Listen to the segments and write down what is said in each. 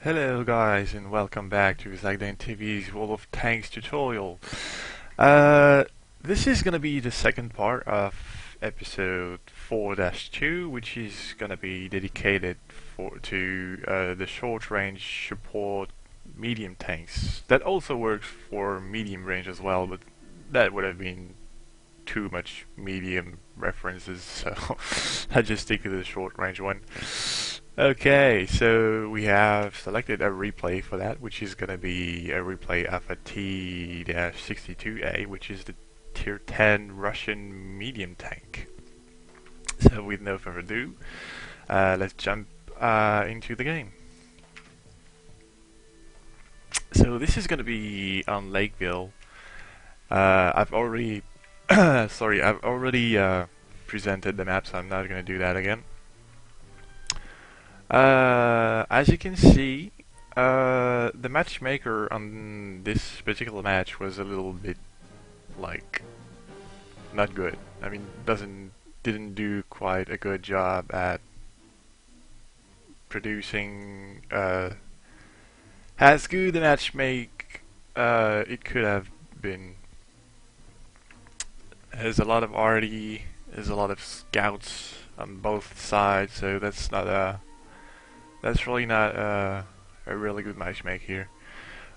Hello guys and welcome back to ZackDenTV's World of Tanks tutorial. This is gonna be the second part of episode 4-2, which is gonna be dedicated to the short range support medium tanks. That also works for medium range as well, but that would have been too much medium references, so I just stick to the short range one. Okay, so we have selected a replay for that, which is going to be a replay of a T-62A, which is the tier 10 Russian medium tank. So with no further ado, let's jump into the game. So this is going to be on Lakeville. I've already I've already presented the map, so I'm not going to do that again. As you can see, the matchmaker on this particular match was a little bit, like, not good. I mean, didn't do quite a good job at producing as good a matchmake it could have been. There's a lot of arty, there's a lot of scouts on both sides, so that's really not a really good matchmake here.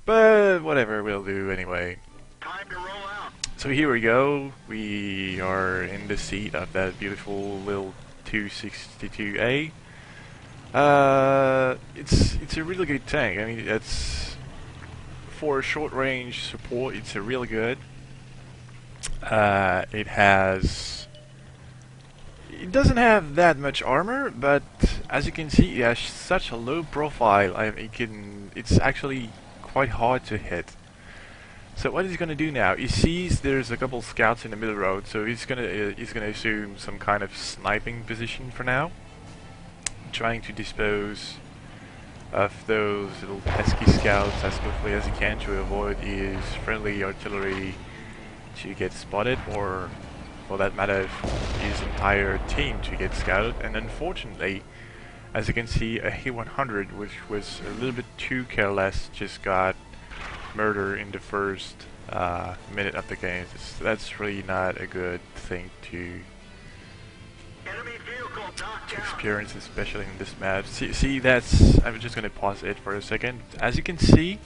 But whatever, we'll do anyway. Time to roll out. So here we go. We are in the seat of that beautiful little 262A. It's a really good tank. I mean, it's for short range support. It's a really good. It doesn't have that much armor, but as you can see, it has such a low profile. It's actually quite hard to hit. So what he's gonna do now? He sees there's a couple scouts in the middle road, so he's gonna assume some kind of sniping position for now, trying to dispose of those little pesky scouts as quickly as he can to avoid his friendly artillery to get spotted, or for that matter, his entire team to get scouted. And unfortunately, as you can see, a He-100, which was a little bit too careless, just got murdered in the first minute of the game. That's really not a good thing to Enemy vehicle knocked down. experience, especially in this map. See, that's... I'm just gonna pause it for a second. As you can see,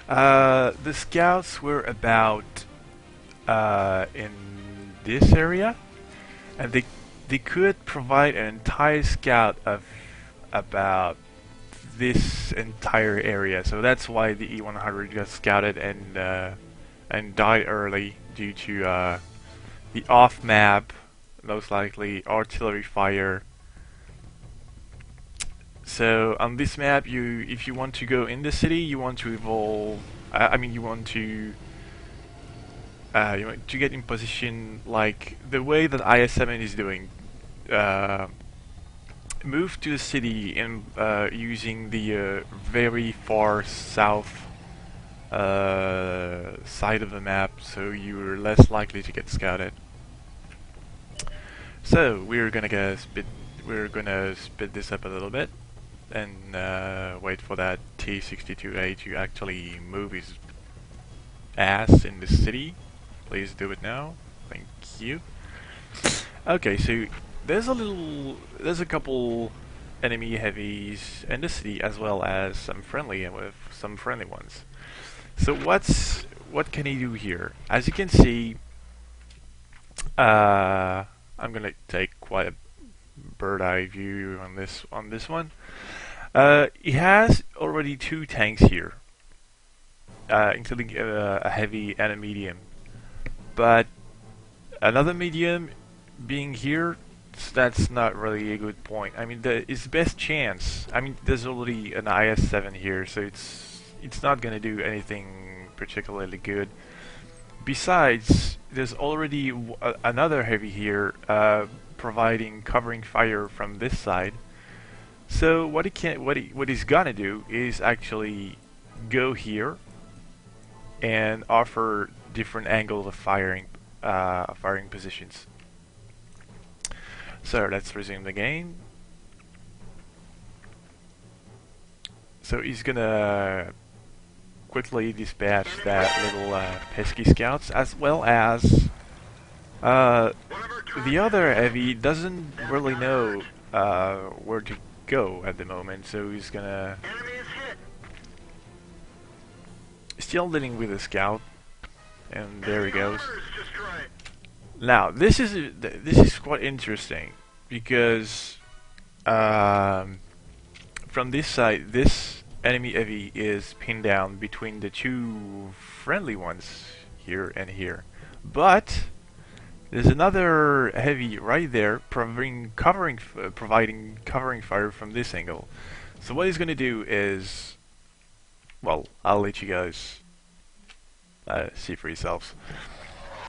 the scouts were about in this area, and they could provide an entire scout of about this entire area. So that's why the E-100 got scouted and died early due to the off-map, most likely artillery fire. So on this map, if you want to go in the city, you want to evolve. You want to get in position like the way that IS-7 is doing. Move to the city in using the very far south side of the map, so you're less likely to get scouted. So we're gonna speed this up a little bit and wait for that T-62A to actually move his ass in the city. Please do it now. Thank you. Okay, so there's a couple enemy heavies in the city, as well as some friendly ones. So what can he do here? As you can see, I'm gonna take quite a bird eye view on this one. He has already two tanks here, including a heavy and a medium. But another medium being here, that's not really a good point. I mean, his best chance. I mean, there's already an IS-7 here, so it's not gonna do anything particularly good. Besides, there's already another heavy here, providing covering fire from this side. So what he's gonna do is actually go here and offer different angles of firing positions. So let's resume the game. So he's gonna quickly dispatch that little pesky scouts, as well as the other heavy doesn't really know where to go at the moment, so he's gonna Enemy is hit. still dealing with the scout, and there he goes. Mortars destroyed. Now this is quite interesting because from this side, this enemy heavy is pinned down between the two friendly ones here and here, but there's another heavy right there providing covering fire from this angle. So what he's going to do is, well, I'll let you guys see for yourselves.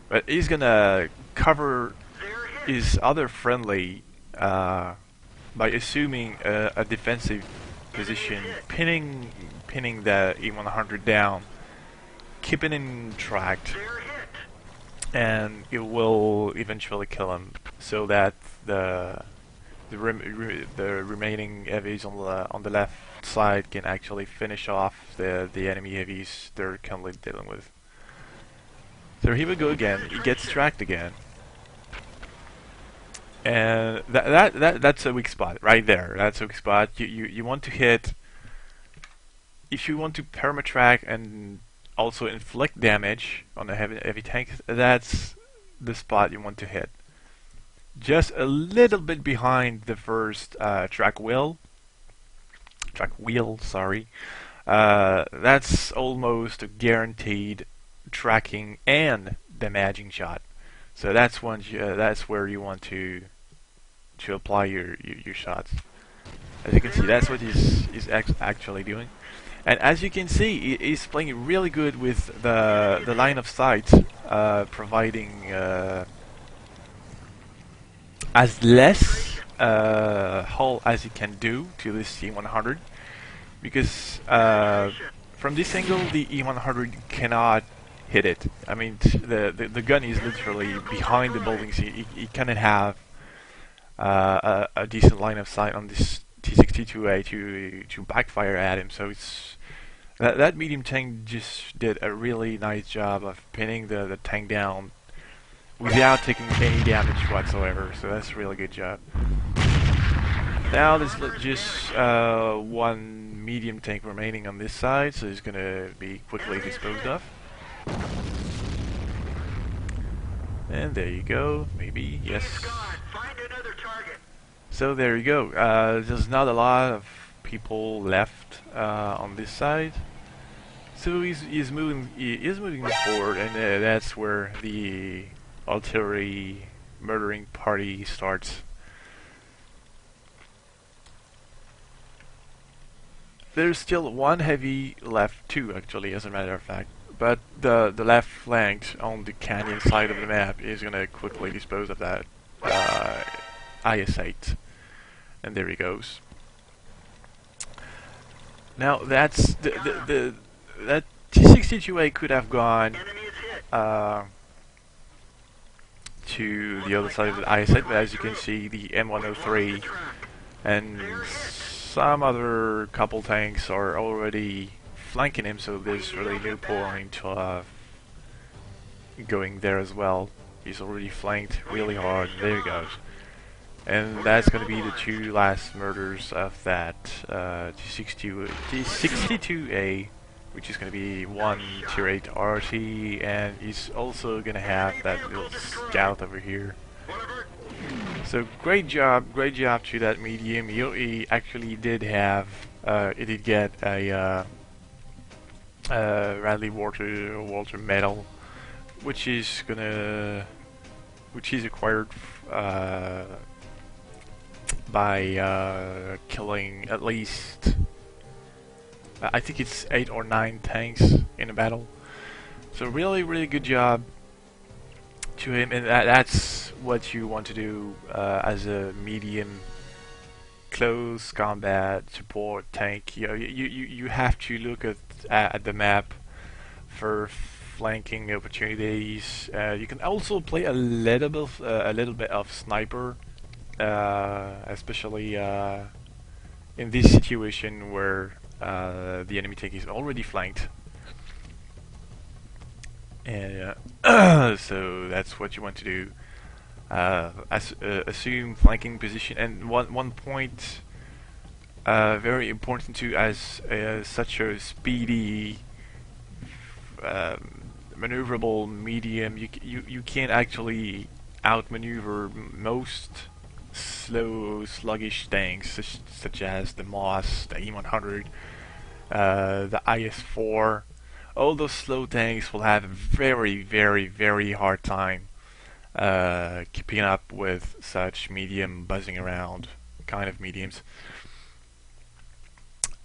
But he's going to cover They're hit. his other friendly by assuming a defensive position, pinning the E100 down, keeping him tracked, They're hit. and it will eventually kill him, so that the remaining heavies on the left side can actually finish off the enemy heavies they're currently dealing with. So here we go again. He gets tracked again, and that's a weak spot right there. That's a weak spot. You want to hit if you want to permatrack and also inflict damage on a heavy tank. That's the spot you want to hit. Just a little bit behind the first track wheel. Sorry. That's almost a guaranteed tracking and damaging shot. So that's that's where you want to apply your shots. As you can see, that's what he's actually doing. And as you can see, he's playing really good with the line of sight, providing as less hull as he can do to this E100, because from this angle the E100 cannot hit it. I mean, the gun is literally behind the buildings. He cannot have a decent line of sight on this T62A to backfire at him. So it's that medium tank just did a really nice job of pinning the tank down without taking any damage whatsoever. So that's a really good job. Now there's just one medium tank remaining on this side, so he's gonna be quickly disposed of. And there you go. Maybe, yes. Find another target. So there you go. There's not a lot of people left on this side. So he's moving forward, and that's where the artillery murdering party starts. There's still one heavy left, two actually, as a matter of fact. But the left flank on the canyon side of the map is gonna quickly dispose of that IS-8, and there he goes. Now that's that T62A could have gone Enemy is hit. to the other side of the IS-8, but as you can see, the M103 and some other couple tanks are already flanking him, so there's really no point of going there as well. He's already flanked really hard. There he goes. And that's going to be the two last murders of that T62A, which is going to be one tier 8 RT, and he's also going to have that little scout over here. So great job to that medium. He actually did have, he did get a Radley Walter medal, which is acquired by killing at least, I think it's 8 or 9 tanks in a battle. So really good job to him, and that's what you want to do as a medium close combat support tank. You have to look at the map for flanking opportunities. You can also play a little bit of sniper, especially in this situation where the enemy tank is already flanked, and so that's what you want to do. Assume flanking position, and one point very important too, as such a speedy, maneuverable medium. You can actually outmaneuver most slow, sluggish tanks, such as the Moss, the E100, the IS-4. All those slow tanks will have a very, very, very hard time keeping up with such medium buzzing around kind of mediums.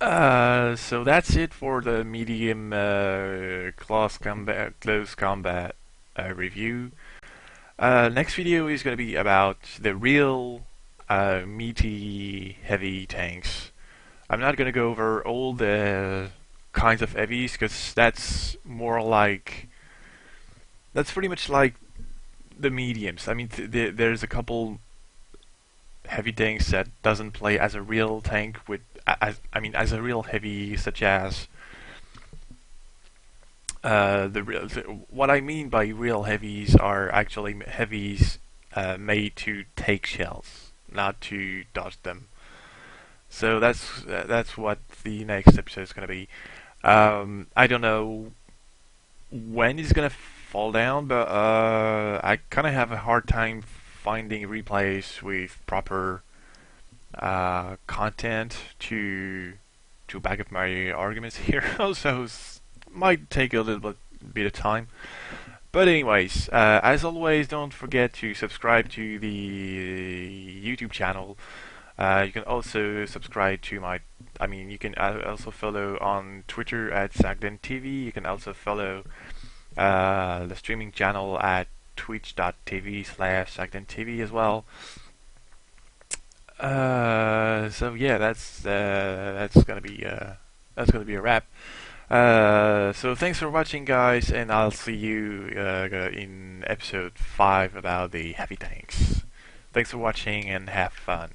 So that's it for the medium close combat review. Next video is going to be about the real meaty heavy tanks. I'm not going to go over all the kinds of heavies, because that's pretty much like the mediums. I mean, there's a couple heavy tanks that doesn't play as a real tank with, as a real heavy, such as what I mean by real heavies are actually heavies made to take shells, not to dodge them. So that's what the next episode is going to be. I don't know when it's going to fall down, but I kind of have a hard time finding replays with proper content to back up my arguments here. Also, might take a little bit of time. But anyways, as always, don't forget to subscribe to the YouTube channel. You can also subscribe to you can also follow on Twitter at ZackDenTV. You can also follow the streaming channel at twitch.tv/ZackDenTV as well. So yeah, that's gonna be a wrap. So thanks for watching, guys, and I'll see you in episode 5 about the heavy tanks. Thanks for watching and have fun.